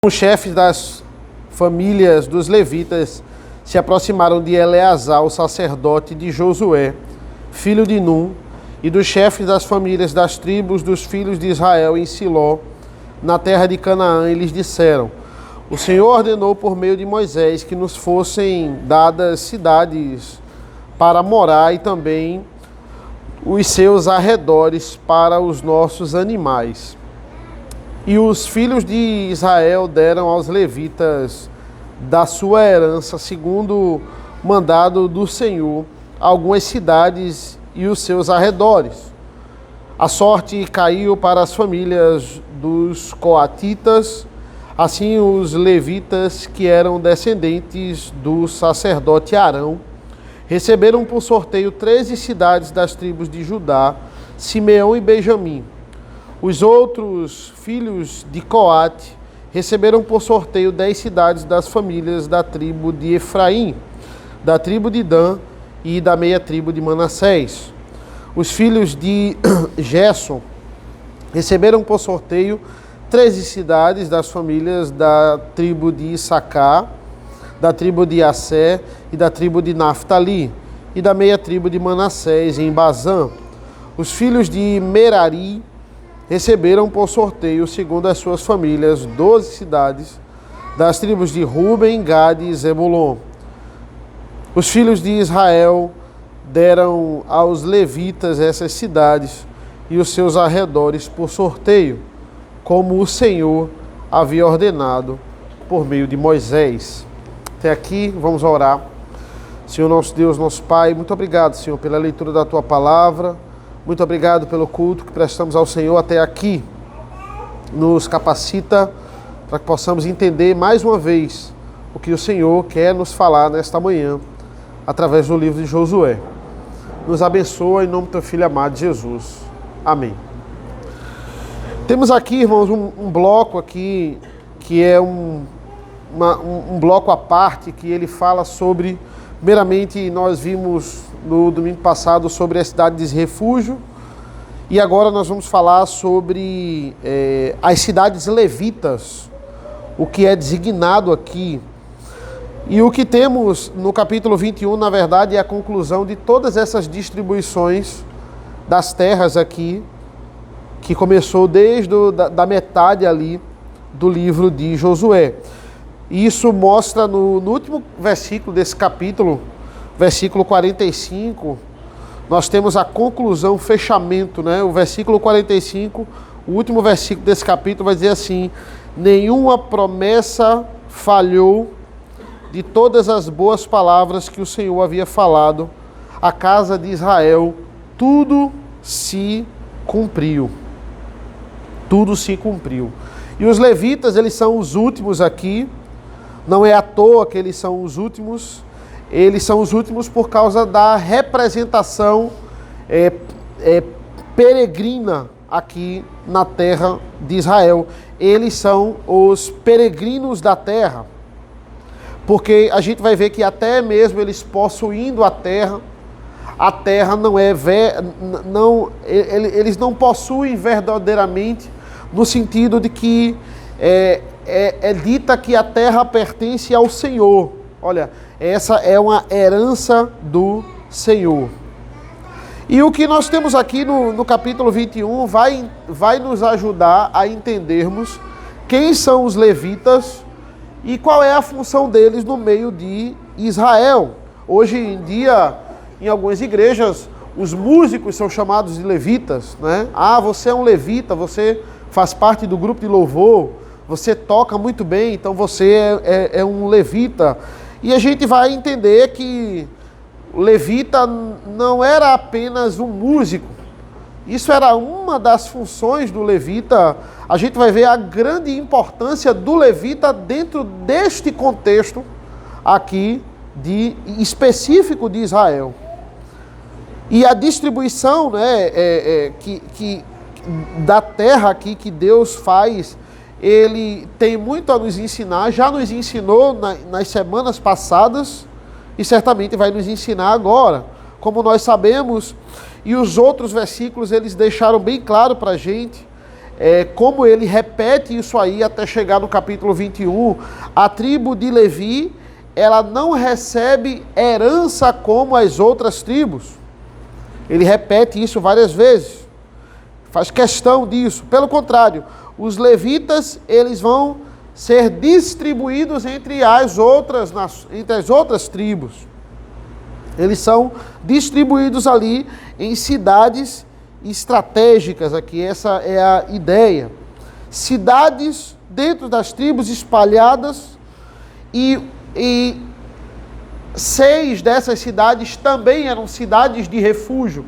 Os chefes das famílias dos levitas se aproximaram de Eleazar, o sacerdote, de Josué, filho de Num, e dos chefes das famílias das tribos dos filhos de Israel em Siló, na terra de Canaã, e lhes disseram: O Senhor ordenou por meio de Moisés que nos fossem dadas cidades para morar e também os seus arredores para os nossos animais. E os filhos de Israel deram aos levitas da sua herança, segundo mandado do Senhor, algumas cidades e os seus arredores. A sorte caiu para as famílias dos coatitas, assim os levitas, que eram descendentes do sacerdote Arão, receberam por sorteio 13 cidades das tribos de Judá, Simeão e Benjamim. Os outros filhos de Coate receberam por sorteio 10 cidades das famílias da tribo de Efraim, da tribo de Dan e da meia tribo de Manassés. Os filhos de Gerson receberam por sorteio 13 cidades das famílias da tribo de Issacar, da tribo de Assé e da tribo de Naftali, e da meia tribo de Manassés em Bazã. Os filhos de Merari receberam por sorteio, segundo as suas famílias, 12 cidades das tribos de Ruben, Gade e Zebulon. Os filhos de Israel deram aos levitas essas cidades e os seus arredores por sorteio, como o Senhor havia ordenado por meio de Moisés. Até aqui, vamos orar. Senhor nosso Deus, nosso Pai, muito obrigado, Senhor, pela leitura da Tua Palavra. Muito obrigado pelo culto que prestamos ao Senhor até aqui. Nos capacita para que possamos entender mais uma vez o que o Senhor quer nos falar nesta manhã, através do livro de Josué. Nos abençoa em nome do Teu Filho amado Jesus. Amém. Temos aqui, irmãos, um bloco aqui, que é um bloco à parte, que ele fala sobre, primeiramente nós vimos no domingo passado sobre as cidades de refúgio, e agora nós vamos falar sobre as cidades levitas, o que é designado aqui. E o que temos no capítulo 21, na verdade, é a conclusão de todas essas distribuições das terras aqui, que começou desde da metade ali do livro de Josué. E isso mostra no último versículo desse capítulo, versículo 45, nós temos a conclusão, o fechamento, né? O versículo 45, o último versículo desse capítulo vai dizer assim: nenhuma promessa falhou de todas as boas palavras que o Senhor havia falado à casa de Israel, tudo se cumpriu. Tudo se cumpriu. E os levitas, eles são os últimos aqui, não é à toa que eles são os últimos. Eles são os últimos por causa da representação peregrina aqui na terra de Israel. Eles são os peregrinos da terra, porque a gente vai ver que até mesmo eles possuindo a terra não é eles não possuem verdadeiramente, no sentido de que é dita que a terra pertence ao Senhor. Olha, essa é uma herança do Senhor. E o que nós temos aqui no capítulo 21 vai nos ajudar a entendermos quem são os levitas e qual é a função deles no meio de Israel. Hoje em dia, em algumas igrejas, os músicos são chamados de levitas, né? Ah, você é um levita, você faz parte do grupo de louvor, você toca muito bem, então você é um levita. E a gente vai entender que o levita não era apenas um músico. Isso era uma das funções do levita. A gente vai ver a grande importância do levita dentro deste contexto aqui específico de Israel. E a distribuição, né, da terra aqui que Deus faz, ele tem muito a nos ensinar, já nos ensinou nas semanas passadas e certamente vai nos ensinar agora. Como nós sabemos, e os outros versículos eles deixaram bem claro para a gente, como ele repete isso aí até chegar no capítulo 21, a tribo de Levi, ela não recebe herança como as outras tribos. Ele repete isso várias vezes, faz questão disso. Pelo contrário, os levitas, eles vão ser distribuídos entre as outras tribos. Eles são distribuídos ali em cidades estratégicas aqui, essa é a ideia. Cidades dentro das tribos espalhadas e 6 dessas cidades também eram cidades de refúgio.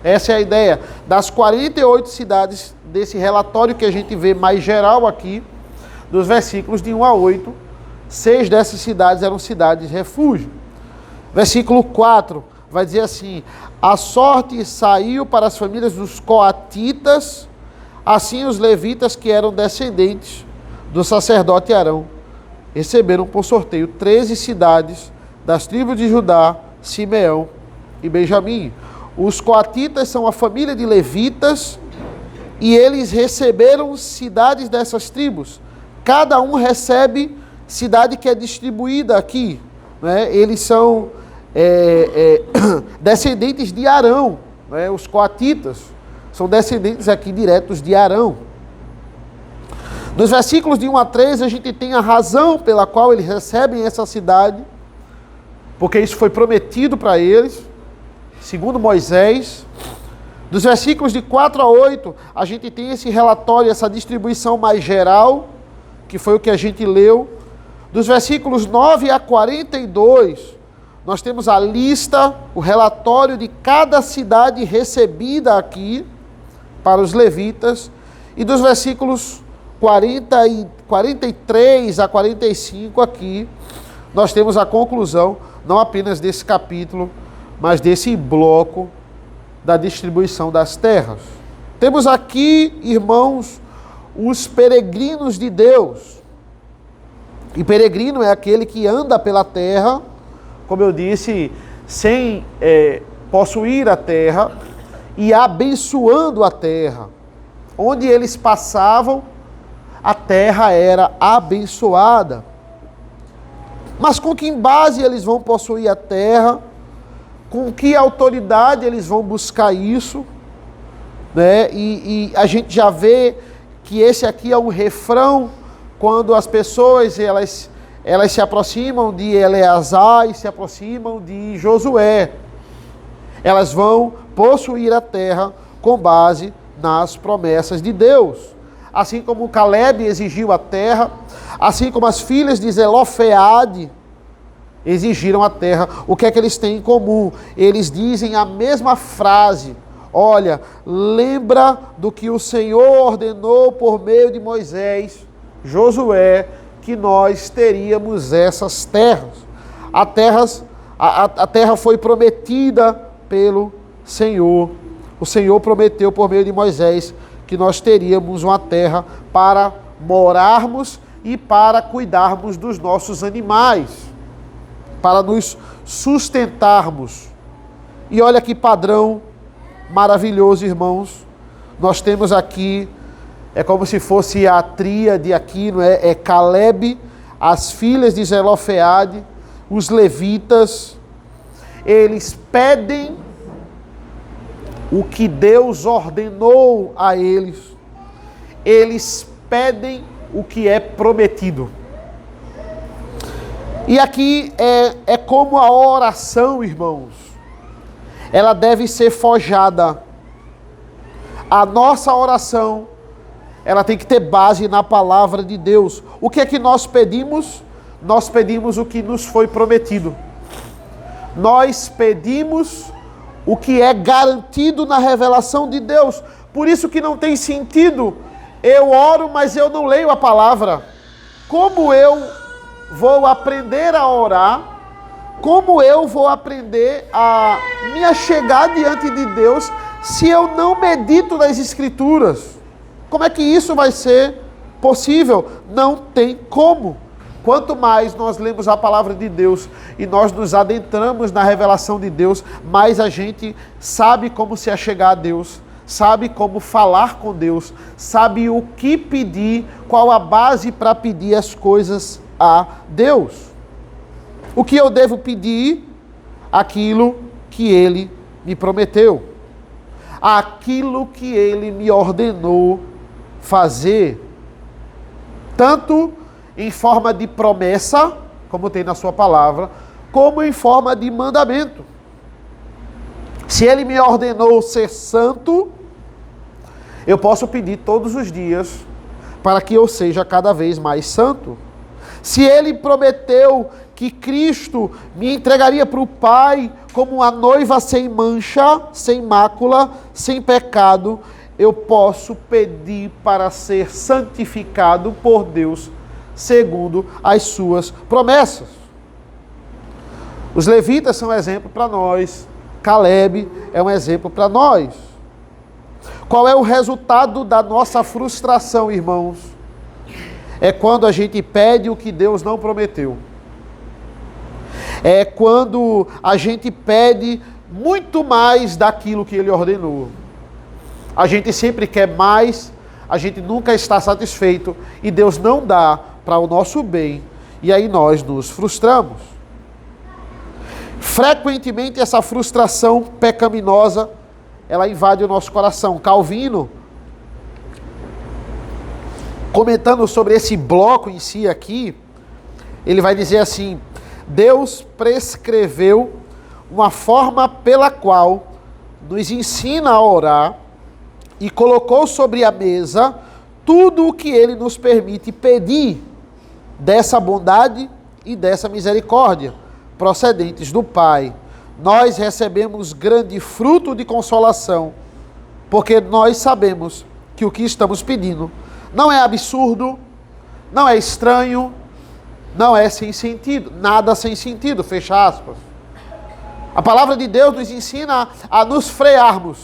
Essa é a ideia. Das 48 cidades desse relatório que a gente vê mais geral aqui, dos versículos de 1 a 8, 6 dessas cidades eram cidades de refúgio. Versículo 4 vai dizer assim: a sorte saiu para as famílias dos coatitas, assim os levitas que eram descendentes do sacerdote Arão receberam por sorteio 13 cidades das tribos de Judá, Simeão e Benjamim. Os coatitas são a família de levitas e eles receberam cidades dessas tribos. Cada um recebe cidade que é distribuída aqui, né? Eles são descendentes de Arão, né? Os coatitas são descendentes aqui diretos de Arão. Nos versículos de 1 a 3 a gente tem a razão pela qual eles recebem essa cidade, porque isso foi prometido para eles, segundo Moisés. Dos versículos de 4 a 8 a gente tem esse relatório, essa distribuição mais geral, que foi o que a gente leu. Dos versículos 9 a 42, nós temos a lista, o relatório de cada cidade recebida aqui para os levitas. E dos versículos 43 a 45 aqui, nós temos a conclusão, não apenas desse capítulo, mas desse bloco da distribuição das terras. Temos aqui, irmãos, os peregrinos de Deus. E peregrino é aquele que anda pela terra, como eu disse, sem possuir a terra e abençoando a terra. Onde eles passavam, a terra era abençoada. Mas com que base eles vão possuir a terra? Com que autoridade eles vão buscar isso? Né? E a gente já vê que esse aqui é um refrão quando as pessoas elas se aproximam de Eleazar e se aproximam de Josué. Elas vão possuir a terra com base nas promessas de Deus. Assim como Caleb exigiu a terra, assim como as filhas de Zelofeade exigiram a terra. O que é que eles têm em comum? Eles dizem a mesma frase: olha, lembra do que o Senhor ordenou por meio de Moisés, Josué, que nós teríamos essas terras. A terra foi prometida pelo Senhor. O Senhor prometeu por meio de Moisés que nós teríamos uma terra para morarmos e para cuidarmos dos nossos animais, para nos sustentarmos. E olha que padrão maravilhoso, irmãos. Nós temos aqui, é como se fosse a tríade aqui, não é? É Caleb, as filhas de Zelofeade, os levitas. Eles pedem o que Deus ordenou a eles. Eles pedem o que é prometido. E aqui é como a oração, irmãos. Ela deve ser forjada. A nossa oração, ela tem que ter base na palavra de Deus. O que é que nós pedimos? Nós pedimos o que nos foi prometido. Nós pedimos o que é garantido na revelação de Deus. Por isso que não tem sentido, eu oro, mas eu não leio a palavra. Como eu vou aprender a orar? Como eu vou aprender a me achegar diante de Deus se eu não medito nas Escrituras? Como é que isso vai ser possível? Não tem como. Quanto mais nós lemos a palavra de Deus e nós nos adentramos na revelação de Deus, mais a gente sabe como se achegar a Deus, sabe como falar com Deus, sabe o que pedir, qual a base para pedir as coisas a Deus. O que eu devo pedir? Aquilo que Ele me prometeu, aquilo que Ele me ordenou fazer, tanto em forma de promessa, como tem na sua palavra, como em forma de mandamento. Se Ele me ordenou ser santo, eu posso pedir todos os dias para que eu seja cada vez mais santo. Se Ele prometeu que Cristo me entregaria para o Pai como a noiva sem mancha, sem mácula, sem pecado, eu posso pedir para ser santificado por Deus, segundo as suas promessas. Os levitas são um exemplo para nós. Caleb é um exemplo para nós. Qual é o resultado da nossa frustração, irmãos? É quando a gente pede o que Deus não prometeu. É quando a gente pede muito mais daquilo que Ele ordenou. A gente sempre quer mais, a gente nunca está satisfeito e Deus não dá para o nosso bem. E aí nós nos frustramos. Frequentemente essa frustração pecaminosa, ela invade o nosso coração. Calvino, comentando sobre esse bloco em si aqui, ele vai dizer assim: Deus prescreveu uma forma pela qual nos ensina a orar e colocou sobre a mesa tudo o que Ele nos permite pedir dessa bondade e dessa misericórdia procedentes do Pai. Nós recebemos grande fruto de consolação, porque nós sabemos que o que estamos pedindo não é absurdo, não é estranho, não é sem sentido, nada sem sentido, fecha aspas. A palavra de Deus nos ensina a nos frearmos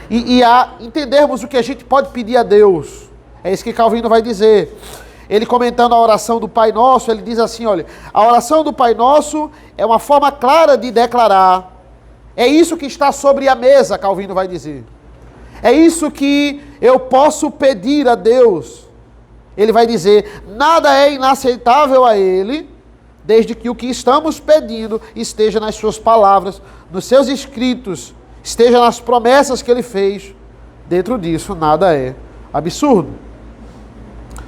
e a entendermos o que a gente pode pedir a Deus. É isso que Calvino vai dizer. Ele comentando a oração do Pai Nosso, ele diz assim, olha, a oração do Pai Nosso é uma forma clara de declarar. É isso que está sobre a mesa, Calvino vai dizer. É isso que eu posso pedir a Deus. Ele vai dizer, nada é inaceitável a Ele, desde que o que estamos pedindo esteja nas suas palavras, nos seus escritos, esteja nas promessas que Ele fez. Dentro disso, nada é absurdo.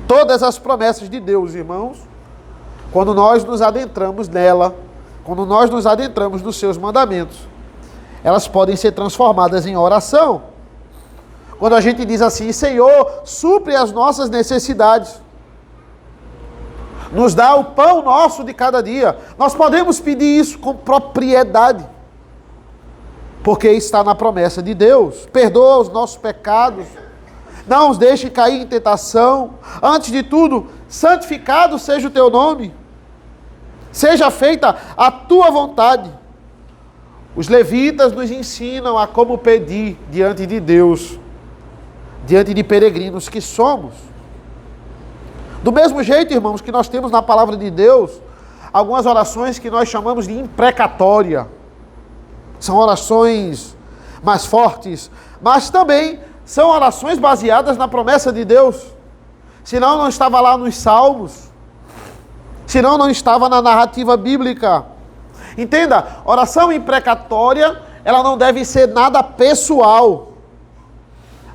Todas as promessas de Deus, irmãos, quando nós nos adentramos nela, quando nós nos adentramos nos seus mandamentos, elas podem ser transformadas em oração. Quando a gente diz assim, Senhor, supre as nossas necessidades, nos dá o pão nosso de cada dia, nós podemos pedir isso com propriedade, porque está na promessa de Deus. Perdoa os nossos pecados, não os deixe cair em tentação. Antes de tudo, santificado seja o teu nome. Seja feita a tua vontade. Os levitas nos ensinam a como pedir diante de Deus, diante de peregrinos que somos. Do mesmo jeito, irmãos, que nós temos na palavra de Deus, algumas orações que nós chamamos de imprecatória. São orações mais fortes, mas também são orações baseadas na promessa de Deus. Senão não estava lá nos Salmos. Senão não estava na narrativa bíblica. Entenda, oração imprecatória, ela não deve ser nada pessoal.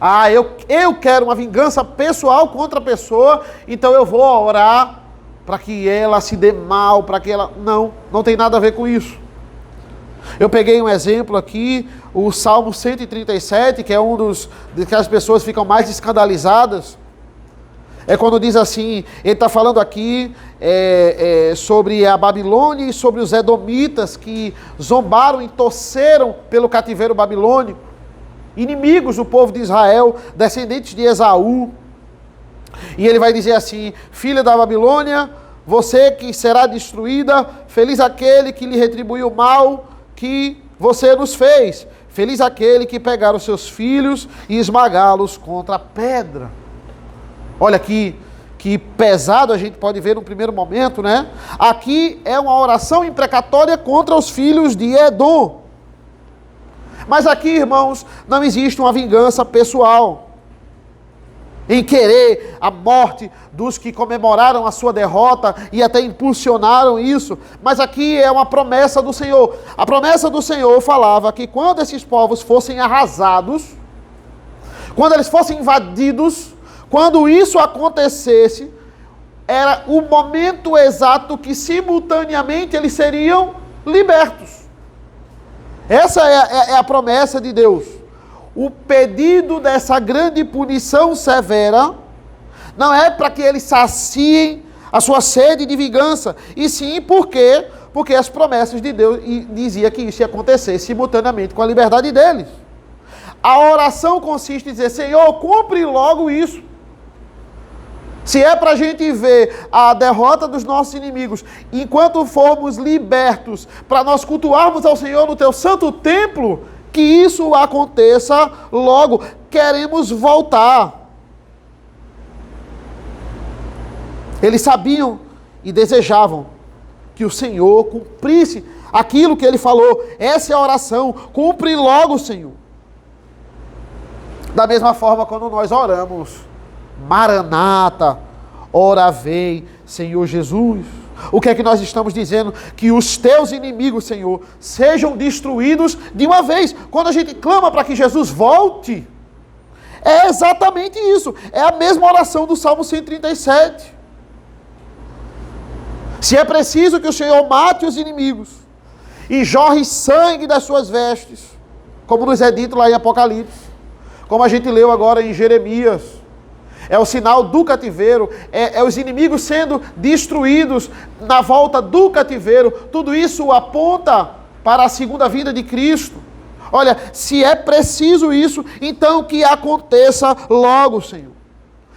Ah, eu quero uma vingança pessoal contra a pessoa, então eu vou orar para que ela se dê mal, para que ela... Não tem nada a ver com isso. Eu peguei um exemplo aqui, o Salmo 137, que é um dos que as pessoas ficam mais escandalizadas. É quando diz assim, ele está falando aqui sobre a Babilônia e sobre os edomitas que zombaram e torceram pelo cativeiro babilônico. Inimigos do povo de Israel, descendentes de Esaú. E ele vai dizer assim, filha da Babilônia, você que será destruída, feliz aquele que lhe retribuiu o mal que você nos fez. Feliz aquele que pegar os seus filhos e esmagá-los contra a pedra. Olha que pesado a gente pode ver no primeiro momento, né? Aqui é uma oração imprecatória contra os filhos de Edom. Mas aqui, irmãos, não existe uma vingança pessoal em querer a morte dos que comemoraram a sua derrota e até impulsionaram isso. Mas aqui é uma promessa do Senhor. A promessa do Senhor falava que quando esses povos fossem arrasados, quando eles fossem invadidos, quando isso acontecesse, era o momento exato que simultaneamente eles seriam libertos. Essa é a promessa de Deus. O pedido dessa grande punição severa não é para que eles saciem a sua sede de vingança, e sim porque as promessas de Deus diziam que isso ia acontecer simultaneamente com a liberdade deles. A oração consiste em dizer: Senhor, cumpre logo isso. Se é para a gente ver a derrota dos nossos inimigos, enquanto formos libertos, para nós cultuarmos ao Senhor no teu santo templo, que isso aconteça logo. Queremos voltar. Eles sabiam e desejavam que o Senhor cumprisse aquilo que ele falou. Essa é a oração. Cumpre logo, Senhor. Da mesma forma, quando nós oramos: Maranata, ora vem, Senhor Jesus. O que é que nós estamos dizendo? Que os teus inimigos, Senhor, sejam destruídos de uma vez. Quando a gente clama para que Jesus volte, é exatamente isso. É a mesma oração do Salmo 137. Se é preciso que o Senhor mate os inimigos e jorre sangue das suas vestes, como nos é dito lá em Apocalipse, como a gente leu agora em Jeremias, é o sinal do cativeiro, é os inimigos sendo destruídos na volta do cativeiro. Tudo isso aponta para a segunda vinda de Cristo. Olha, se é preciso isso, então que aconteça logo, Senhor.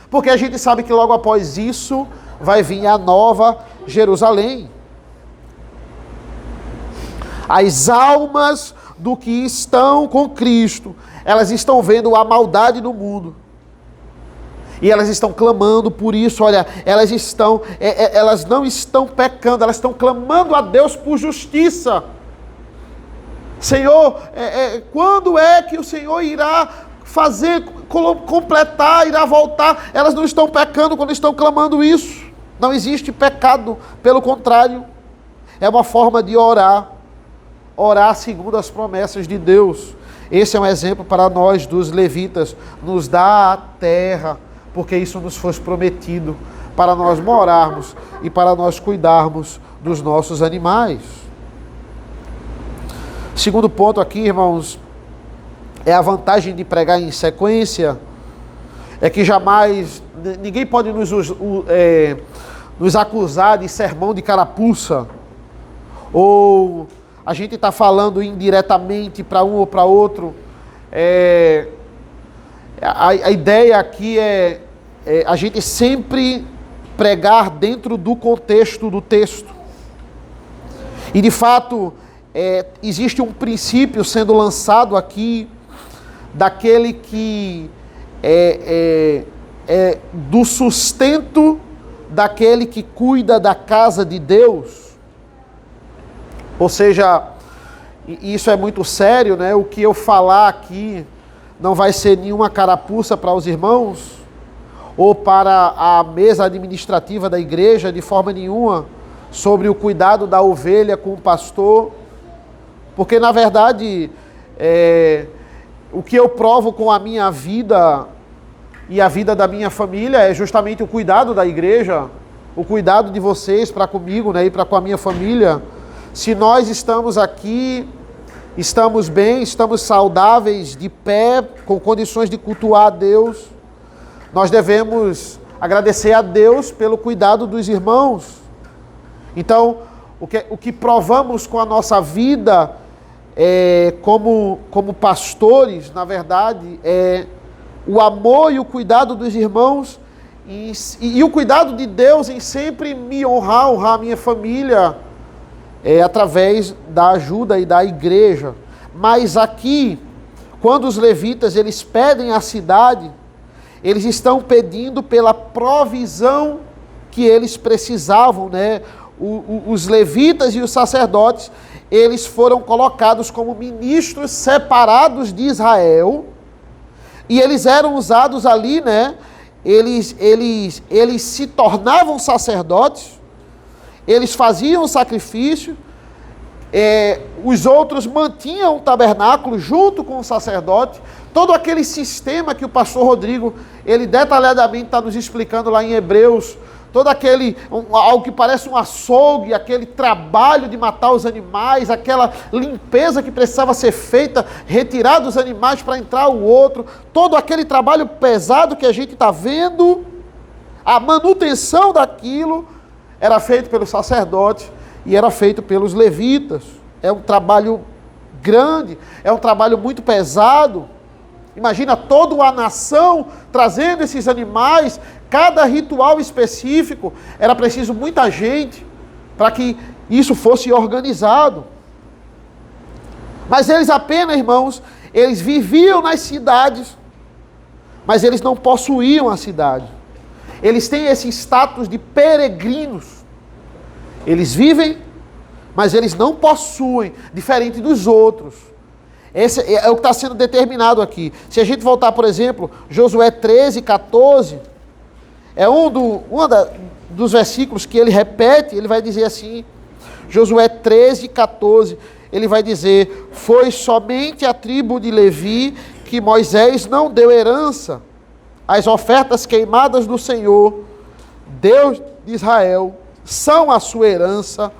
Porque a gente sabe que logo após isso vai vir a nova Jerusalém. As almas do que estão com Cristo, elas estão vendo a maldade no mundo. E elas estão clamando por isso. Olha, elas não estão pecando, elas estão clamando a Deus por justiça. Senhor, quando é que o Senhor irá fazer, completar, irá voltar? Elas não estão pecando quando estão clamando isso. Não existe pecado, pelo contrário. É uma forma de orar segundo as promessas de Deus. Esse é um exemplo para nós dos levitas. Nos dá a terra, porque isso nos foi prometido, para nós morarmos e para nós cuidarmos dos nossos animais. Segundo ponto aqui, irmãos, é a vantagem de pregar em sequência, é que jamais, ninguém pode nos acusar de sermão de carapuça, ou a gente está falando indiretamente para um ou para outro. A ideia aqui é a gente sempre pregar dentro do contexto do texto. E de fato, existe um princípio sendo lançado aqui, daquele que é do sustento daquele que cuida da casa de Deus. Ou seja, isso é muito sério, né? O que eu falar aqui não vai ser nenhuma carapuça para os irmãos, ou para a mesa administrativa da igreja, de forma nenhuma, sobre o cuidado da ovelha com o pastor, porque na verdade, o que eu provo com a minha vida e a vida da minha família é justamente o cuidado da igreja, o cuidado de vocês para comigo, né, e para com a minha família. Se nós estamos aqui, estamos bem, estamos saudáveis, de pé, com condições de cultuar a Deus, nós devemos agradecer a Deus pelo cuidado dos irmãos. Então, o que provamos com a nossa vida como pastores, na verdade, é o amor e o cuidado dos irmãos e o cuidado de Deus em sempre me honrar a minha família, através da ajuda e da igreja. Mas aqui, quando os levitas eles pedem a cidade, eles estão pedindo pela provisão que eles precisavam, né? Os levitas e os sacerdotes, eles foram colocados como ministros separados de Israel, e eles eram usados ali, né? Eles se tornavam sacerdotes, eles faziam o sacrifício, os outros mantinham o tabernáculo junto com o sacerdote. Todo aquele sistema que o pastor Rodrigo, ele detalhadamente está nos explicando lá em Hebreus, todo algo que parece um açougue, aquele trabalho de matar os animais, aquela limpeza que precisava ser feita, retirar dos animais para entrar o outro, todo aquele trabalho pesado que a gente está vendo, a manutenção daquilo era feito pelo sacerdote e era feito pelos levitas. É um trabalho grande, é um trabalho muito pesado. Imagina toda a nação trazendo esses animais, cada ritual específico, era preciso muita gente para que isso fosse organizado. Mas eles apenas, irmãos, eles viviam nas cidades, mas eles não possuíam a cidade. Eles têm esse status de peregrinos. Eles vivem, mas eles não possuem, diferente dos outros. Esse é o que está sendo determinado aqui. Se a gente voltar, por exemplo, Josué 13, 14, é um dos versículos que ele repete, ele vai dizer assim, Josué 13, 14, ele vai dizer: foi somente a tribo de Levi que Moisés não deu herança, as ofertas queimadas do Senhor, Deus de Israel, são a sua herança,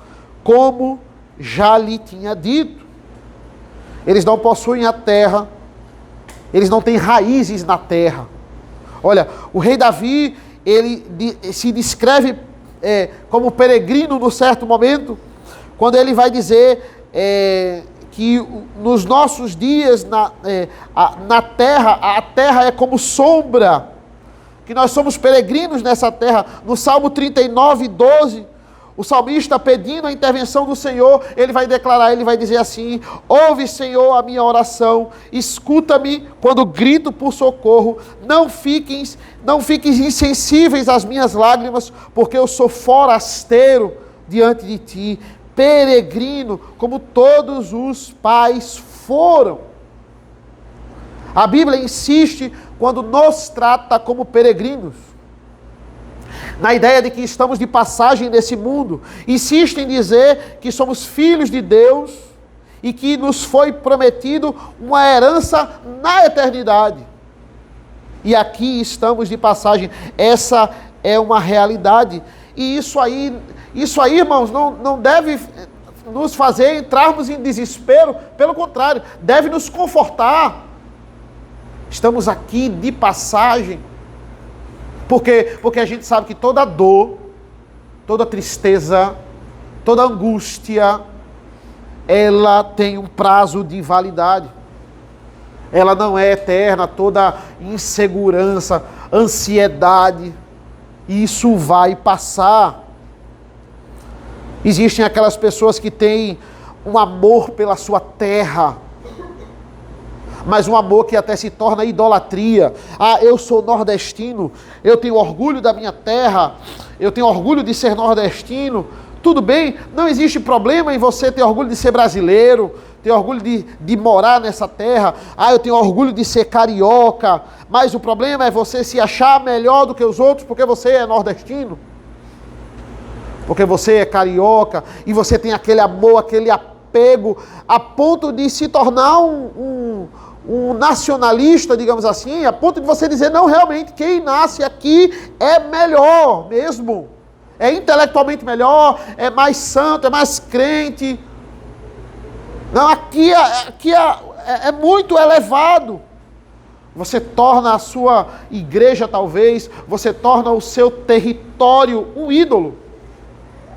como já lhe tinha dito. Eles não possuem a terra, eles não têm raízes na terra. Olha, o rei Davi, ele se descreve como peregrino num certo momento, quando ele vai dizer que nos nossos dias na terra, a terra é como sombra, que nós somos peregrinos nessa terra. No Salmo 39, 12, o salmista, pedindo a intervenção do Senhor, ele vai declarar, ele vai dizer assim: ouve, Senhor, a minha oração, escuta-me quando grito por socorro, não fiquem insensíveis às minhas lágrimas, porque eu sou forasteiro diante de ti, peregrino, como todos os pais foram. A Bíblia insiste quando nos trata como peregrinos, na ideia de que estamos de passagem nesse mundo. Insiste em dizer que somos filhos de Deus e que nos foi prometido uma herança na eternidade. E aqui estamos de passagem. Essa é uma realidade. E isso aí, irmãos, não deve nos fazer entrarmos em desespero. Pelo contrário, deve nos confortar. Estamos aqui de passagem. Porque a gente sabe que toda dor, toda tristeza, toda angústia, ela tem um prazo de validade. Ela não é eterna. Toda insegurança, ansiedade, isso vai passar. Existem aquelas pessoas que têm um amor pela sua terra, mas um amor que até se torna idolatria. Ah, eu sou nordestino, eu tenho orgulho da minha terra, eu tenho orgulho de ser nordestino. Tudo bem, não existe problema em você ter orgulho de ser brasileiro, ter orgulho de morar nessa terra. Ah, eu tenho orgulho de ser carioca, mas o problema é você se achar melhor do que os outros porque você é nordestino, porque você é carioca, e você tem aquele amor, aquele apego, a ponto de se tornar um nacionalista, digamos assim, a ponto de você dizer: não, realmente, quem nasce aqui é melhor mesmo, é intelectualmente melhor, é mais santo, é mais crente. Não, aqui é muito elevado. Você torna a sua igreja, talvez, você torna o seu território um ídolo.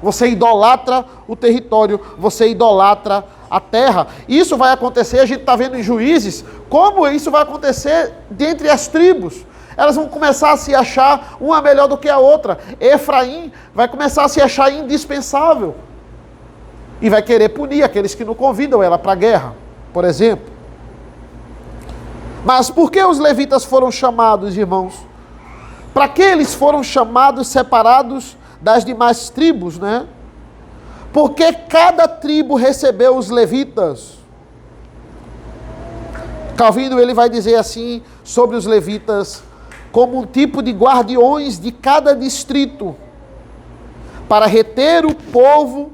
Você idolatra o território, você idolatra a terra. Isso vai acontecer, a gente está vendo em Juízes, como isso vai acontecer dentre as tribos. Elas vão começar a se achar uma melhor do que a outra. Efraim vai começar a se achar indispensável e vai querer punir aqueles que não convidam ela para a guerra, por exemplo. Mas por que os levitas foram chamados, irmãos? Para que eles foram chamados, separados das demais tribos, né? Porque cada tribo recebeu os levitas. Calvino ele vai dizer assim sobre os levitas, como um tipo de guardiões de cada distrito, para reter o povo,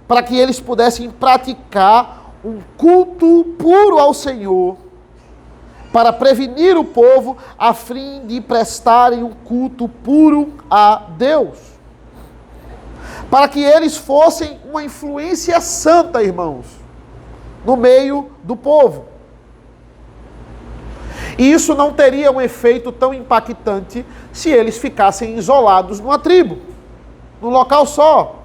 para que eles pudessem praticar um culto puro ao Senhor, para prevenir o povo, a fim de prestarem um culto puro a Deus. Para que eles fossem uma influência santa, irmãos, no meio do povo. E isso não teria um efeito tão impactante se eles ficassem isolados numa tribo, num local só.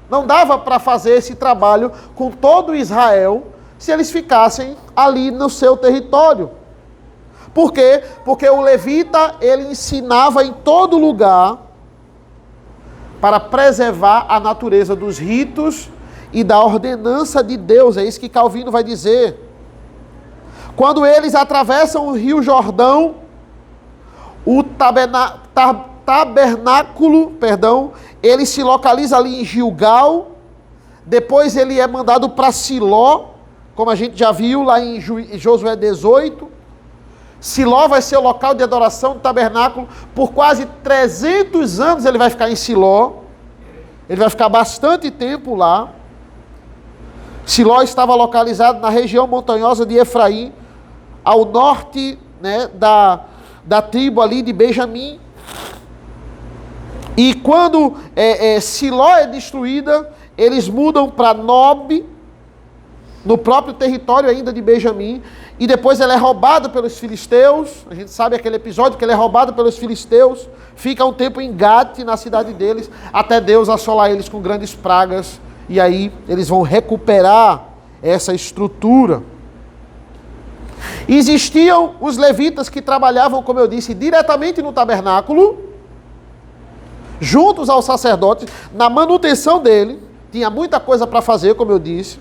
Não dava para fazer esse trabalho com todo Israel se eles ficassem ali no seu território. Por quê? Porque o levita, ele ensinava em todo lugar para preservar a natureza dos ritos e da ordenança de Deus. É isso que Calvino vai dizer. Quando eles atravessam o Rio Jordão, o tabernáculo, ele se localiza ali em Gilgal, depois ele é mandado para Siló, como a gente já viu lá em Josué 18. Siló vai ser o local de adoração do tabernáculo, por quase 300 anos ele vai ficar em Siló, ele vai ficar bastante tempo lá. Siló estava localizado na região montanhosa de Efraim, ao norte, né, da tribo ali de Benjamim. E quando Siló é destruída, eles mudam para Nob, no próprio território ainda de Benjamim, e depois ela é roubada pelos filisteus. A gente sabe aquele episódio que ele é roubado pelos filisteus, fica um tempo em Gate, na cidade deles, até Deus assolar eles com grandes pragas, e aí eles vão recuperar essa estrutura. Existiam os levitas que trabalhavam, como eu disse, diretamente no tabernáculo, juntos aos sacerdotes, na manutenção dele. Tinha muita coisa para fazer, como eu disse.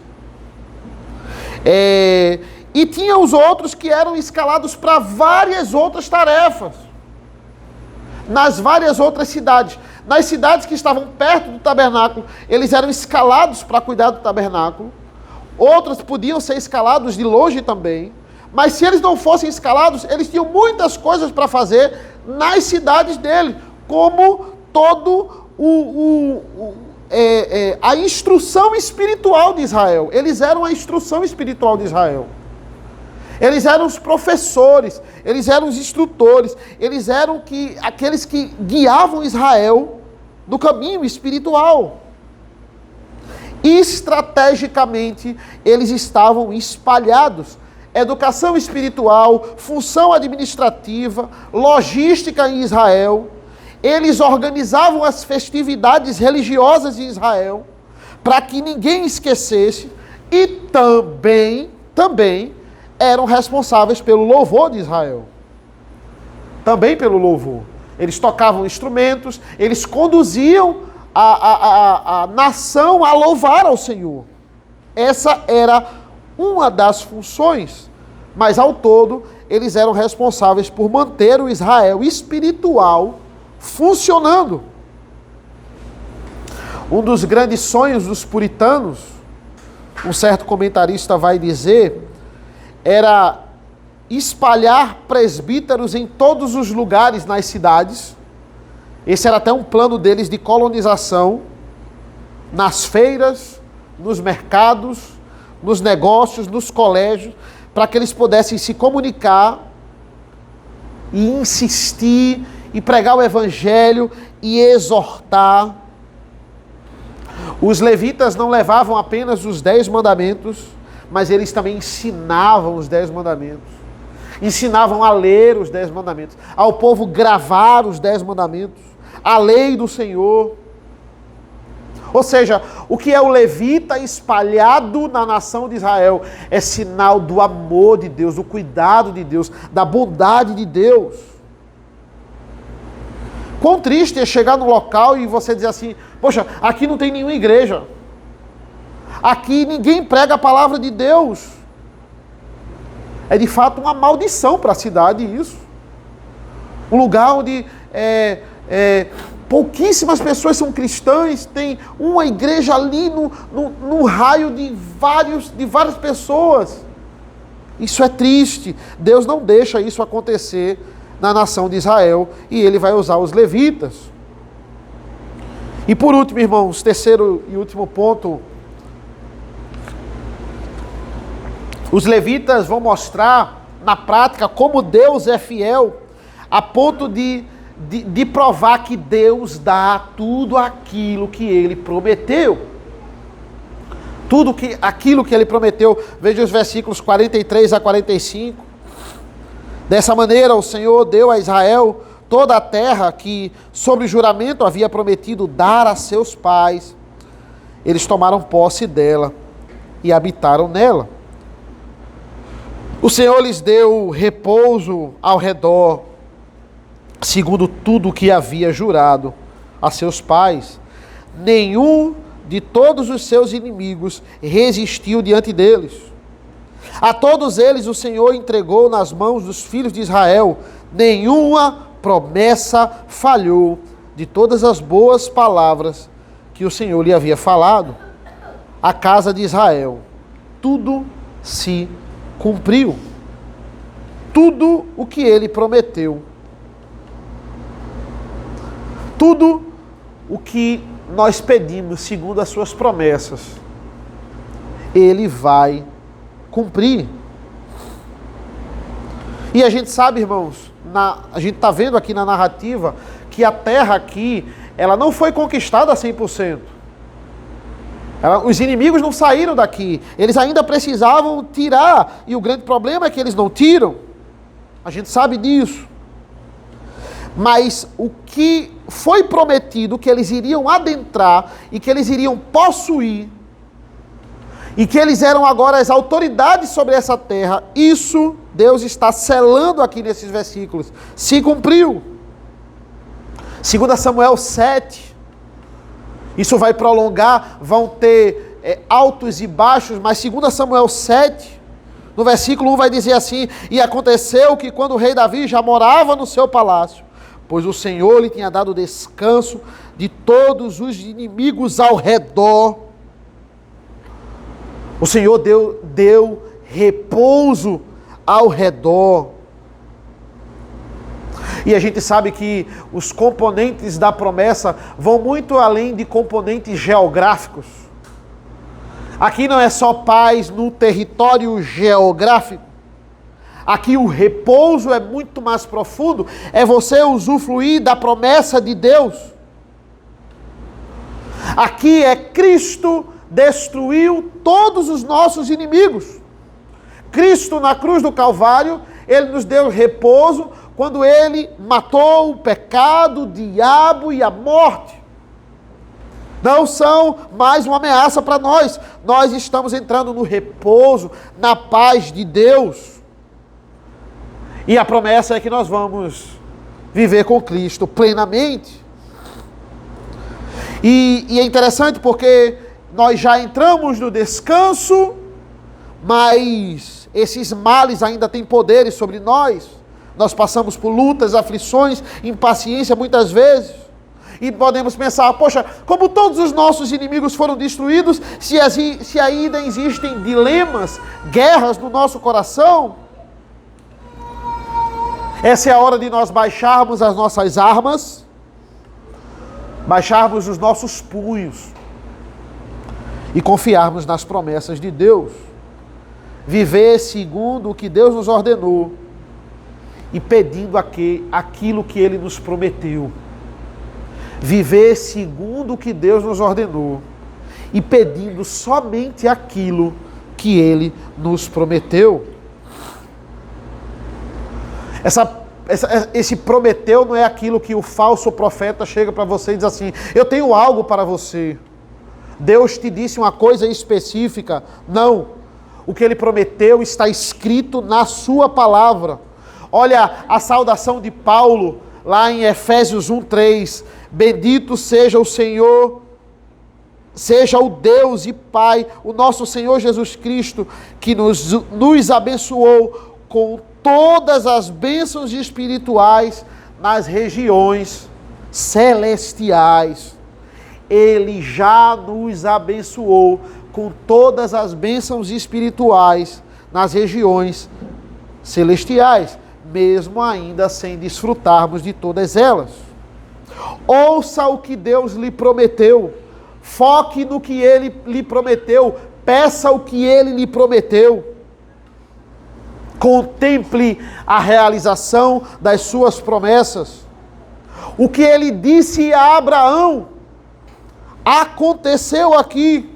E tinha os outros que eram escalados para várias outras tarefas, nas várias outras cidades. Nas cidades que estavam perto do tabernáculo, eles eram escalados para cuidar do tabernáculo. Outros podiam ser escalados de longe também. Mas se eles não fossem escalados, eles tinham muitas coisas para fazer nas cidades dele, como a instrução espiritual de Israel. Eles eram a instrução espiritual de Israel. Eles eram os professores, eles eram os instrutores, eles eram aqueles que guiavam Israel no caminho espiritual. Estrategicamente, eles estavam espalhados. Educação espiritual, função administrativa, logística em Israel. Eles organizavam as festividades religiosas de Israel para que ninguém esquecesse, e também eram responsáveis pelo louvor de Israel. Também pelo louvor. Eles tocavam instrumentos, eles conduziam a nação a louvar ao Senhor. Essa era uma das funções, mas ao todo eles eram responsáveis por manter o Israel espiritual funcionando. Um dos grandes sonhos dos puritanos, um certo comentarista vai dizer, era espalhar presbíteros em todos os lugares nas cidades. Esse era até um plano deles de colonização, nas feiras, nos mercados, nos negócios, nos colégios, para que eles pudessem se comunicar e insistir e pregar o evangelho e exortar. Os levitas não levavam apenas os 10 mandamentos, mas eles também ensinavam os 10 mandamentos. Ensinavam a ler os 10 mandamentos, ao povo gravar os 10 mandamentos, a lei do Senhor. Ou seja, o que é o levita espalhado na nação de Israel é sinal do amor de Deus, do cuidado de Deus, da bondade de Deus. Quão triste é chegar no local e você dizer assim, poxa, aqui não tem nenhuma igreja. Aqui ninguém prega a palavra de Deus. É de fato uma maldição para a cidade isso. Um lugar onde Pouquíssimas pessoas são cristãs, tem uma igreja ali no raio de várias pessoas. Isso é triste. Deus não deixa isso acontecer na nação de Israel e ele vai usar os levitas. E por último, irmãos, terceiro e último ponto, os levitas vão mostrar na prática como Deus é fiel a ponto de provar que Deus dá tudo aquilo que ele prometeu. Aquilo que ele prometeu. Veja os versículos 43 a 45. Dessa maneira o Senhor deu a Israel toda a terra que, sobre juramento, havia prometido dar a seus pais. Eles tomaram posse dela e habitaram nela. O Senhor lhes deu repouso ao redor, segundo tudo o que havia jurado a seus pais. Nenhum de todos os seus inimigos resistiu diante deles. A todos eles o Senhor entregou nas mãos dos filhos de Israel. Nenhuma promessa falhou de todas as boas palavras que o Senhor lhe havia falado à casa de Israel. Tudo se cumpriu. Tudo o que ele prometeu. Tudo o que nós pedimos segundo as suas promessas, ele vai cumprir. E a gente sabe, irmãos, a gente está vendo aqui na narrativa que a terra aqui, ela não foi conquistada a 100%. Os inimigos não saíram daqui, eles ainda precisavam tirar, e o grande problema é que eles não tiram. A gente sabe disso. Mas o que foi prometido, que eles iriam adentrar e que eles iriam possuir, e que eles eram agora as autoridades sobre essa terra, isso Deus está selando aqui nesses versículos. Se cumpriu. 2 Samuel 7. Isso vai prolongar, vão ter altos e baixos, mas 2 Samuel 7, no versículo 1 vai dizer assim: e aconteceu que quando o rei Davi já morava no seu palácio, pois o Senhor lhe tinha dado descanso de todos os inimigos ao redor. O Senhor deu repouso ao redor. E a gente sabe que os componentes da promessa vão muito além de componentes geográficos. Aqui não é só paz no território geográfico. Aqui o repouso é muito mais profundo, é você usufruir da promessa de Deus. Aqui é Cristo destruiu todos os nossos inimigos. Cristo na cruz do Calvário, ele nos deu repouso quando ele matou o pecado, o diabo e a morte. Não são mais uma ameaça para nós. Nós estamos entrando no repouso, na paz de Deus. E a promessa é que nós vamos viver com Cristo plenamente. E é interessante porque nós já entramos no descanso, mas esses males ainda têm poderes sobre nós. Nós passamos por lutas, aflições, impaciência muitas vezes. E podemos pensar, poxa, como todos os nossos inimigos foram destruídos, se ainda existem dilemas, guerras no nosso coração. Essa é a hora de nós baixarmos as nossas armas, baixarmos os nossos punhos e confiarmos nas promessas de Deus. Viver segundo o que Deus nos ordenou e pedindo aquilo que Ele nos prometeu. Viver segundo o que Deus nos ordenou e pedindo somente aquilo que Ele nos prometeu. Esse prometeu não é aquilo que o falso profeta chega para você e diz assim: eu tenho algo para você. Deus te disse uma coisa específica. Não. O que ele prometeu está escrito na sua palavra. Olha a saudação de Paulo lá em Efésios 1:3. Bendito seja o Senhor, seja o Deus e Pai, o nosso Senhor Jesus Cristo, que nos abençoou com todas as bênçãos espirituais nas regiões celestiais. Ele já nos abençoou com todas as bênçãos espirituais nas regiões celestiais, mesmo ainda sem desfrutarmos de todas elas. Ouça o que Deus lhe prometeu, foque no que Ele lhe prometeu, peça o que Ele lhe prometeu, contemple a realização das suas promessas. O que Ele disse a Abraão aconteceu aqui.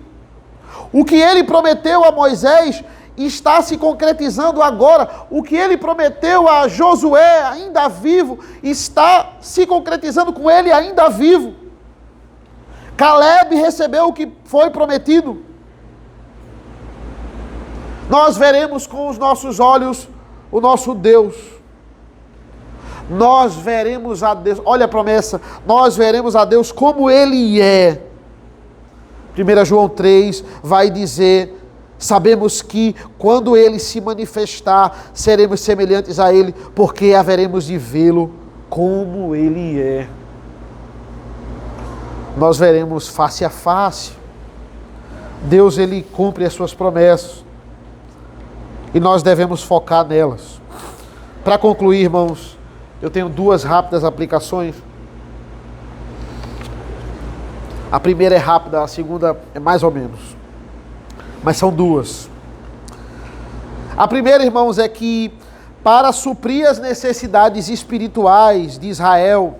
O que Ele prometeu a Moisés está se concretizando agora. O que Ele prometeu a Josué, ainda vivo, está se concretizando com ele ainda vivo. Caleb recebeu o que foi prometido. Nós veremos com os nossos olhos o nosso Deus. Nós veremos a Deus, olha a promessa, nós veremos a Deus como Ele é. 1 João 3 vai dizer: sabemos que quando Ele se manifestar, seremos semelhantes a Ele, porque haveremos de vê-lo como Ele é. Nós veremos face a face. Deus, Ele cumpre as suas promessas. E nós devemos focar nelas. Para concluir, irmãos, eu tenho duas rápidas aplicações. A primeira é rápida, a segunda é mais ou menos. Mas são duas. A primeira, irmãos, é que para suprir as necessidades espirituais de Israel,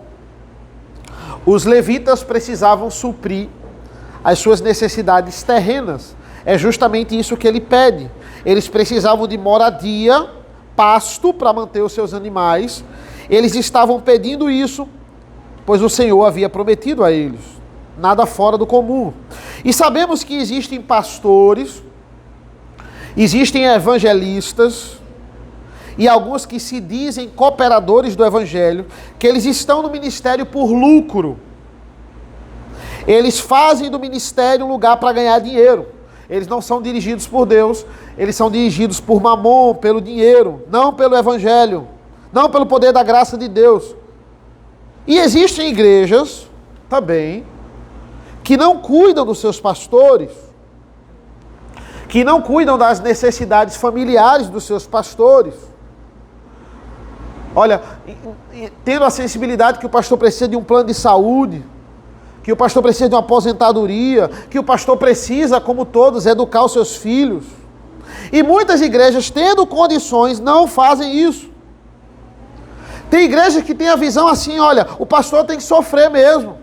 os levitas precisavam suprir as suas necessidades terrenas. É justamente isso que ele pede. Eles precisavam de moradia, pasto para manter os seus animais. Eles estavam pedindo isso, pois o Senhor havia prometido a eles. Nada fora do comum. E sabemos que existem pastores, existem evangelistas, e alguns que se dizem cooperadores do Evangelho, que eles estão no ministério por lucro. Eles fazem do ministério um lugar para ganhar dinheiro. Eles não são dirigidos por Deus, eles são dirigidos por mamon, pelo dinheiro, não pelo Evangelho, não pelo poder da graça de Deus. E existem igrejas também que não cuidam dos seus pastores, que não cuidam das necessidades familiares dos seus pastores. Olha, tendo a sensibilidade que o pastor precisa de um plano de saúde, que o pastor precisa de uma aposentadoria, que o pastor precisa, como todos, educar os seus filhos. E muitas igrejas, tendo condições, não fazem isso. Tem igrejas que têm a visão assim: olha, o pastor tem que sofrer mesmo,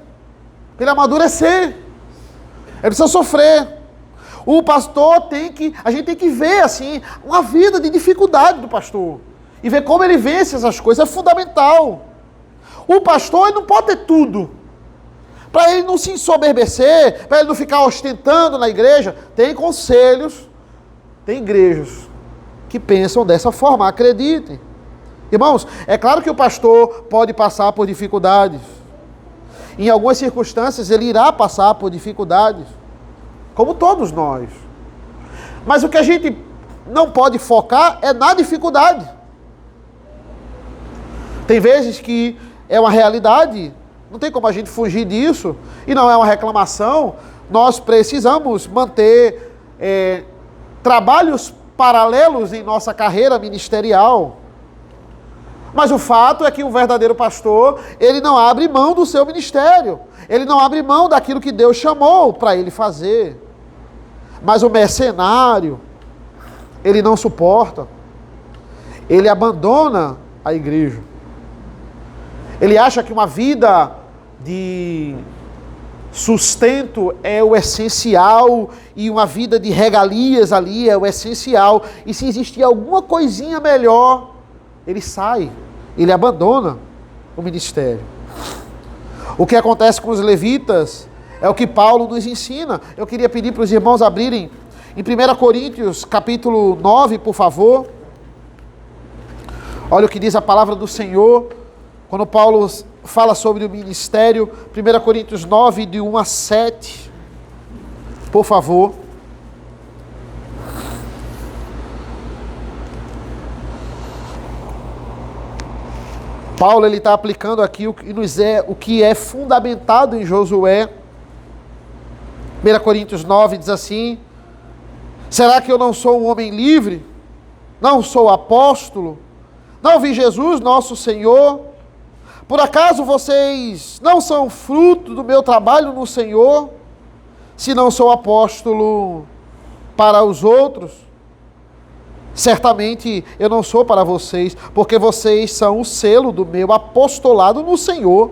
para ele amadurecer, ele precisa sofrer. O pastor a gente tem que ver assim, uma vida de dificuldade do pastor, e ver como ele vence essas coisas, é fundamental. O pastor, ele não pode ter tudo, para ele não se ensoberbecer, para ele não ficar ostentando na igreja. Tem conselhos, tem igrejas que pensam dessa forma, acreditem. Irmãos, é claro que o pastor pode passar por dificuldades. Em algumas circunstâncias ele irá passar por dificuldades, como todos nós. Mas o que a gente não pode focar é na dificuldade. Tem vezes que é uma realidade, não tem como a gente fugir disso, e não é uma reclamação. Nós precisamos manter trabalhos paralelos em nossa carreira ministerial. Mas o fato é que um verdadeiro pastor, ele não abre mão do seu ministério. Ele não abre mão daquilo que Deus chamou para ele fazer. Mas o mercenário, ele não suporta. Ele abandona a igreja. Ele acha que uma vida de sustento é o essencial, e uma vida de regalias ali é o essencial. E se existir alguma coisinha melhor, ele sai, ele abandona o ministério. O que acontece com os levitas é o que Paulo nos ensina. Eu queria pedir para os irmãos abrirem em 1 Coríntios, capítulo 9, por favor. Olha o que diz a palavra do Senhor, quando Paulo fala sobre o ministério. 1 Coríntios 9, de 1 a 7. Por favor. Paulo ele está aplicando aqui o que é fundamentado em Josué. 1 Coríntios 9 diz assim: será que eu não sou um homem livre? Não sou apóstolo? Não vi Jesus, nosso Senhor? Por acaso vocês não são fruto do meu trabalho no Senhor? Se não sou apóstolo para os outros, certamente eu não sou para vocês, porque vocês são o selo do meu apostolado no Senhor.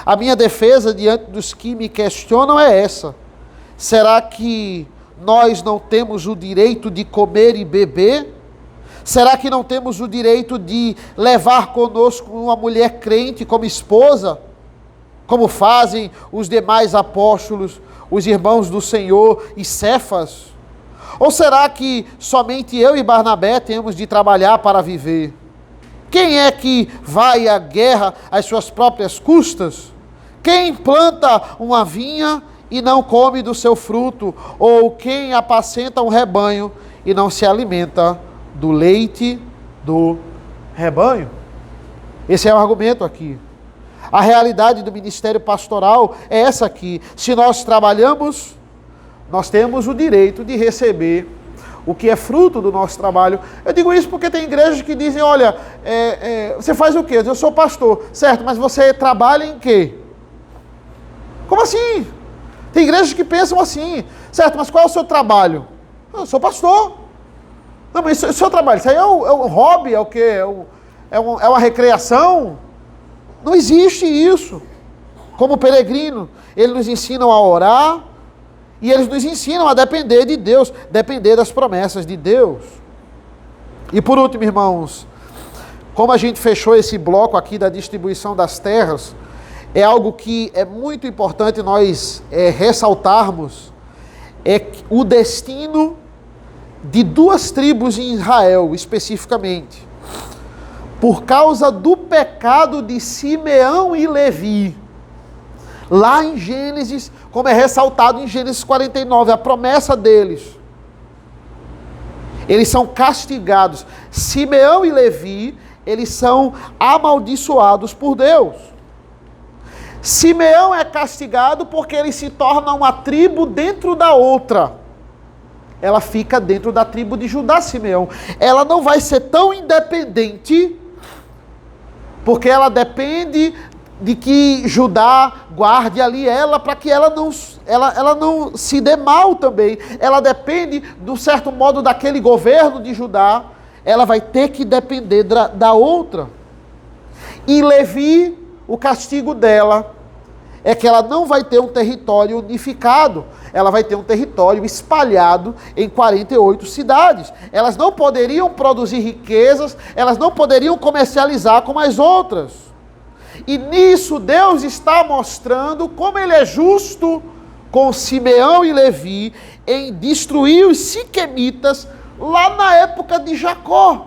A minha defesa diante dos que me questionam é essa: será que nós não temos o direito de comer e beber? Será que não temos o direito de levar conosco uma mulher crente como esposa, como fazem os demais apóstolos, os irmãos do Senhor e Cefas? Ou será que somente eu e Barnabé temos de trabalhar para viver? Quem é que vai à guerra às suas próprias custas? Quem planta uma vinha e não come do seu fruto? Ou quem apacenta um rebanho e não se alimenta do leite do rebanho? Esse é o argumento aqui. A realidade do ministério pastoral é essa aqui. Se nós trabalhamos, nós temos o direito de receber o que é fruto do nosso trabalho. Eu digo isso porque tem igrejas que dizem: olha, você faz o quê? Eu sou pastor. Certo, mas você trabalha em quê? Como assim? Tem igrejas que pensam assim: certo, mas qual é o seu trabalho? Eu sou pastor. Não, mas o seu trabalho, isso aí é um hobby, é o quê? É uma recreação? Não existe isso. Como peregrino, eles nos ensinam a orar e eles nos ensinam a depender de Deus, depender das promessas de Deus. E por último, irmãos, como a gente fechou esse bloco aqui da distribuição das terras, é algo que é muito importante nós ressaltarmos, é o destino de duas tribos em Israel, especificamente. Por causa do pecado de Simeão e Levi. Lá em Gênesis, como é ressaltado em Gênesis 49, a promessa deles. Eles são castigados. Simeão e Levi, eles são amaldiçoados por Deus. Simeão é castigado porque ele se torna uma tribo dentro da outra. Ela fica dentro da tribo de Judá, Simeão. Ela não vai ser tão independente, porque ela depende de que Judá guarde ali ela, para que ela não se dê mal também. Ela depende, de um certo modo, daquele governo de Judá. Ela vai ter que depender da outra. E Levi, o castigo dela é que ela não vai ter um território unificado. Ela vai ter um território espalhado em 48 cidades. Elas não poderiam produzir riquezas, elas não poderiam comercializar como as outras. E nisso Deus está mostrando como Ele é justo com Simeão e Levi em destruir os siquemitas lá na época de Jacó.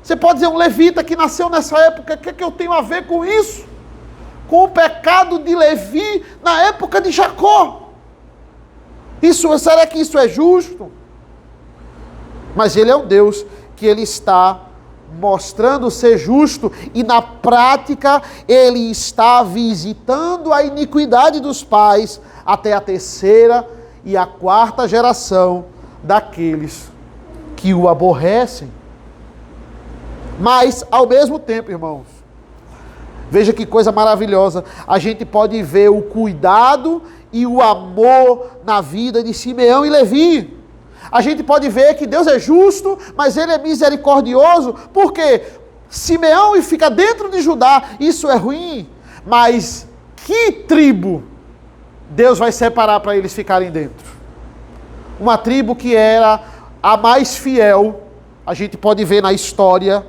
Você pode dizer, um levita que nasceu nessa época, o que eu tenho a ver com isso? Com o pecado de Levi na época de Jacó. Será que isso é justo? Mas Ele é um Deus que Ele está mostrando ser justo e na prática Ele está visitando a iniquidade dos pais até a terceira e a quarta geração daqueles que o aborrecem. Mas, ao mesmo tempo, irmãos, veja que coisa maravilhosa, a gente pode ver o cuidado e o amor na vida de Simeão e Levi. A gente pode ver que Deus é justo, mas Ele é misericordioso, porque Simeão fica dentro de Judá, isso é ruim, mas que tribo Deus vai separar para eles ficarem dentro? Uma tribo que era a mais fiel, a gente pode ver na história,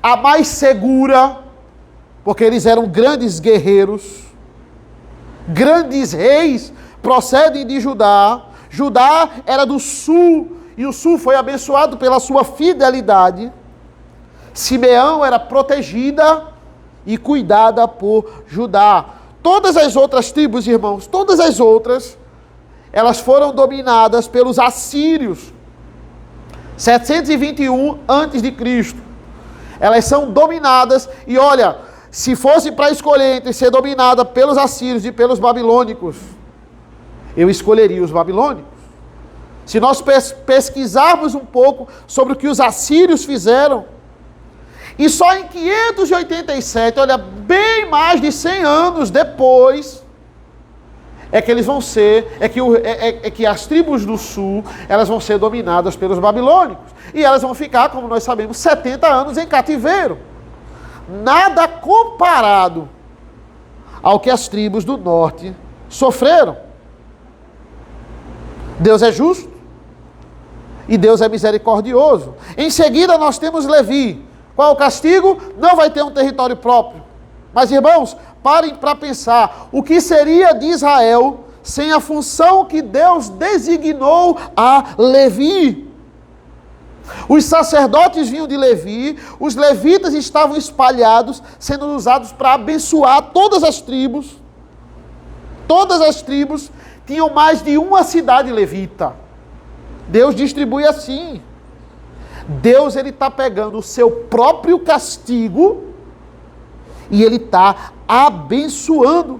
a mais segura, porque eles eram grandes guerreiros, grandes reis, procedem de Judá. Judá era do sul, e o sul foi abençoado pela sua fidelidade. Simeão era protegida e cuidada por Judá. Todas as outras tribos, irmãos, todas as outras, elas foram dominadas pelos assírios. 721 a.C. Elas são dominadas, e olha, se fosse para escolher entre ser dominada pelos assírios e pelos babilônicos, eu escolheria os babilônicos. Se nós pesquisarmos um pouco sobre o que os assírios fizeram, e só em 587, olha, bem mais de 100 anos depois, é que eles vão ser, é que as tribos do sul, elas vão ser dominadas pelos babilônicos. E elas vão ficar, como nós sabemos, 70 anos em cativeiro. Nada comparado ao que as tribos do norte sofreram. Deus é justo e Deus é misericordioso. Em seguida nós temos Levi. Qual é o castigo? Não vai ter um território próprio. Mas, irmãos, parem para pensar. O que seria de Israel sem a função que Deus designou a Levi? Os sacerdotes vinham de Levi, os levitas estavam espalhados, sendo usados para abençoar todas as tribos. Todas as tribos tinham mais de uma cidade levita. Deus distribui assim. Deus, ele está pegando o seu próprio castigo e ele está abençoando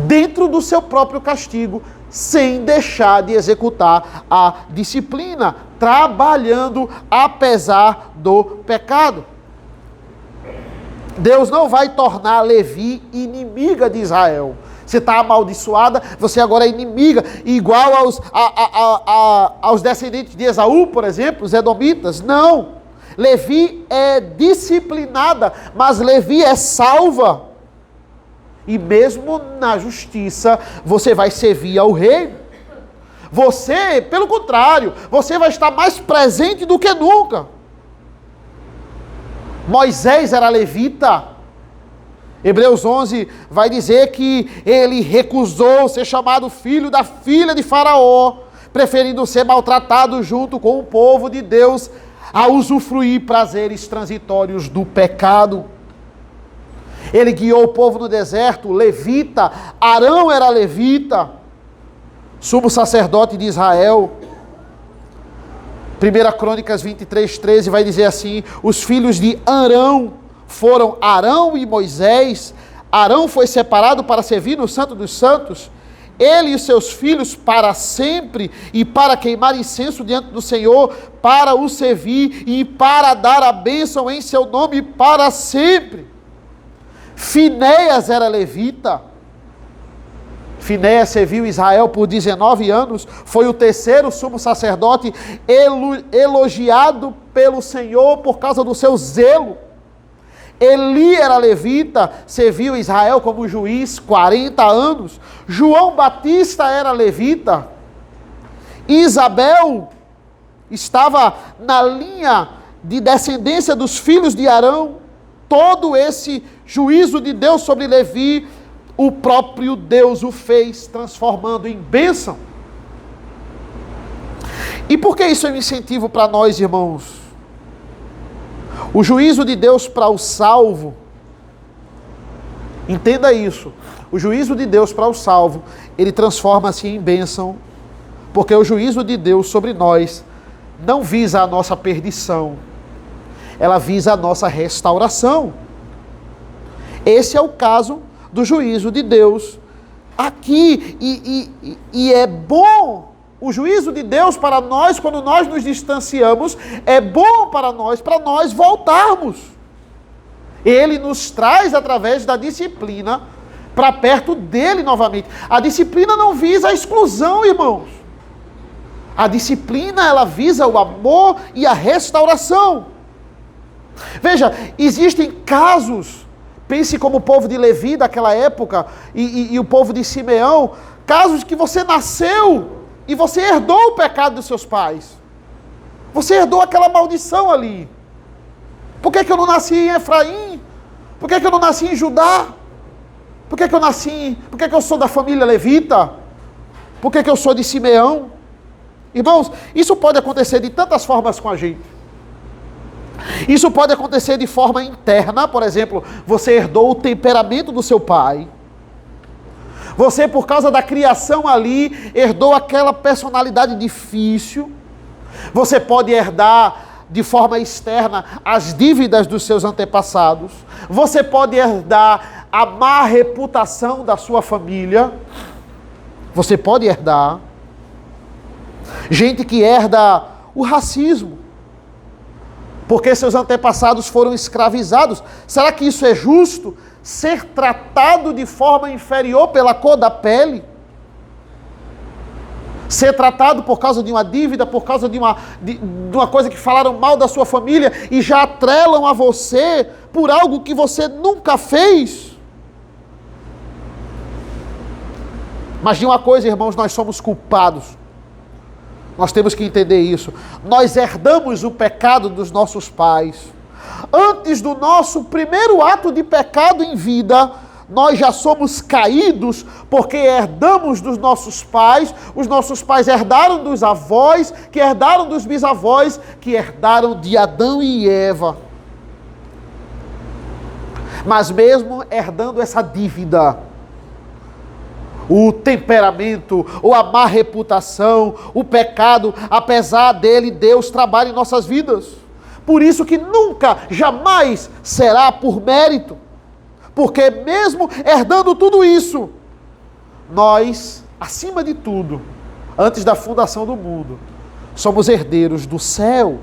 dentro do seu próprio castigo, sem deixar de executar a disciplina, trabalhando apesar do pecado. Deus não vai tornar Levi inimiga de Israel. Você está amaldiçoada, você agora é inimiga, igual aos descendentes de Esaú, por exemplo, os edomitas. Não. Levi é disciplinada, mas Levi é salva. E mesmo na justiça, você vai servir ao rei. Você, pelo contrário, você vai estar mais presente do que nunca. Moisés era levita. Hebreus 11 vai dizer que ele recusou ser chamado filho da filha de Faraó, preferindo ser maltratado junto com o povo de Deus, a usufruir prazeres transitórios do pecado. Ele guiou o povo no deserto, levita. Arão era levita, sumo sacerdote de Israel. 1 Crônicas 23:13 vai dizer assim: os filhos de Arão foram Arão e Moisés. Arão foi separado para servir no Santo dos Santos, ele e os seus filhos para sempre, e para queimar incenso diante do Senhor, para o servir e para dar a bênção em seu nome para sempre. Finéias era levita. Finéias serviu Israel por 19 anos, foi o terceiro sumo sacerdote elogiado pelo Senhor por causa do seu zelo. Eli era levita, serviu Israel como juiz 40 anos. João Batista era levita. Isabel estava na linha de descendência dos filhos de Arão. Todo esse juízo de Deus sobre Levi, o próprio Deus o fez, transformando em bênção. E por que isso é um incentivo para nós, irmãos? O juízo de Deus para o salvo, entenda isso, o juízo de Deus para o salvo, ele transforma-se em bênção, porque o juízo de Deus sobre nós não visa a nossa perdição, ela visa a nossa restauração. Esse é o caso do juízo de Deus aqui, e é bom. O juízo de Deus para nós, quando nós nos distanciamos, é bom para nós voltarmos. Ele nos traz através da disciplina para perto dele novamente. A disciplina não visa a exclusão, irmãos. A disciplina, ela visa o amor e a restauração. Veja, existem casos, pense como o povo de Levi daquela época e o povo de Simeão, casos que você nasceu e você herdou o pecado dos seus pais. Você herdou aquela maldição ali. Por que eu não nasci em Efraim? Por que eu não nasci em Judá? Por que eu sou da família levita? Por que eu sou de Simeão? Irmãos, isso pode acontecer de tantas formas com a gente. Isso pode acontecer de forma interna, por exemplo, você herdou o temperamento do seu pai. Você, por causa da criação ali, herdou aquela personalidade difícil. Você pode herdar de forma externa as dívidas dos seus antepassados. Você pode herdar a má reputação da sua família. Você pode herdar. Gente que herda o racismo, porque seus antepassados foram escravizados. Será que isso é justo? Ser tratado de forma inferior pela cor da pele? Ser tratado por causa de uma dívida, por causa de uma coisa que falaram mal da sua família e já atrelam a você por algo que você nunca fez? Mas de uma coisa, irmãos, nós somos culpados. Nós temos que entender isso. Nós herdamos o pecado dos nossos pais. Antes do nosso primeiro ato de pecado em vida, nós já somos caídos porque herdamos dos nossos pais. Os nossos pais herdaram dos avós, que herdaram dos bisavós, que herdaram de Adão e Eva. Mas mesmo herdando essa dívida, o temperamento, ou a má reputação, o pecado, apesar dele, Deus trabalha em nossas vidas. Por isso que nunca, jamais será por mérito. Porque mesmo herdando tudo isso, nós, acima de tudo, antes da fundação do mundo, somos herdeiros do céu,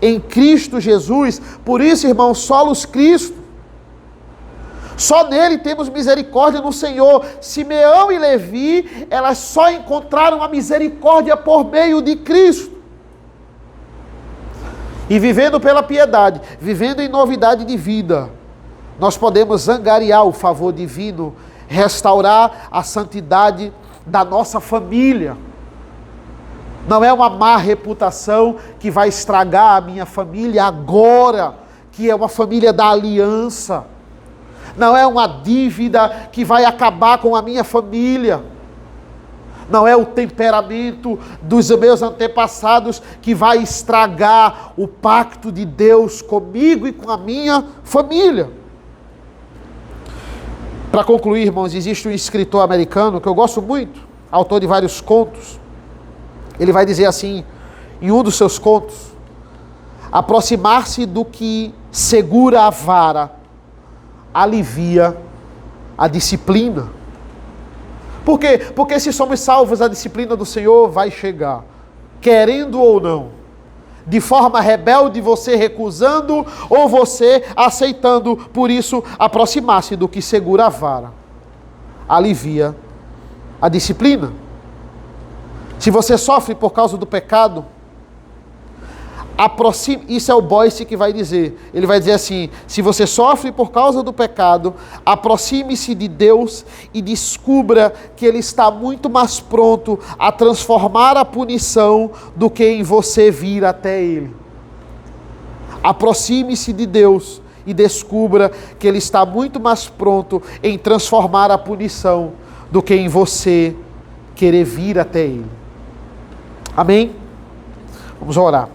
em Cristo Jesus. Por isso, irmão, solos Cristo. Só nele temos misericórdia no Senhor. Simeão e Levi, elas só encontraram a misericórdia por meio de Cristo. E vivendo pela piedade, vivendo em novidade de vida, nós podemos angariar o favor divino, restaurar a santidade da nossa família. Não é uma má reputação que vai estragar a minha família agora, que é uma família da aliança. Não é uma dívida que vai acabar com a minha família. Não é o temperamento dos meus antepassados que vai estragar o pacto de Deus comigo e com a minha família. Para concluir, irmãos, existe um escritor americano que eu gosto muito, autor de vários contos. Ele vai dizer assim, em um dos seus contos: aproximar-se do que segura a vara alivia a disciplina. Por quê? Porque se somos salvos, a disciplina do Senhor vai chegar, querendo ou não. De forma rebelde, você recusando ou você aceitando. Por isso, aproximar-se do que segura a vara alivia a disciplina. Se você sofre por causa do pecado, isso é o Boyce que vai dizer. Ele vai dizer assim: se você sofre por causa do pecado, aproxime-se de Deus e descubra que Ele está muito mais pronto a transformar a punição do que em você vir até Ele. Aproxime-se de Deus e descubra que Ele está muito mais pronto em transformar a punição do que em você querer vir até Ele. Amém? Vamos orar.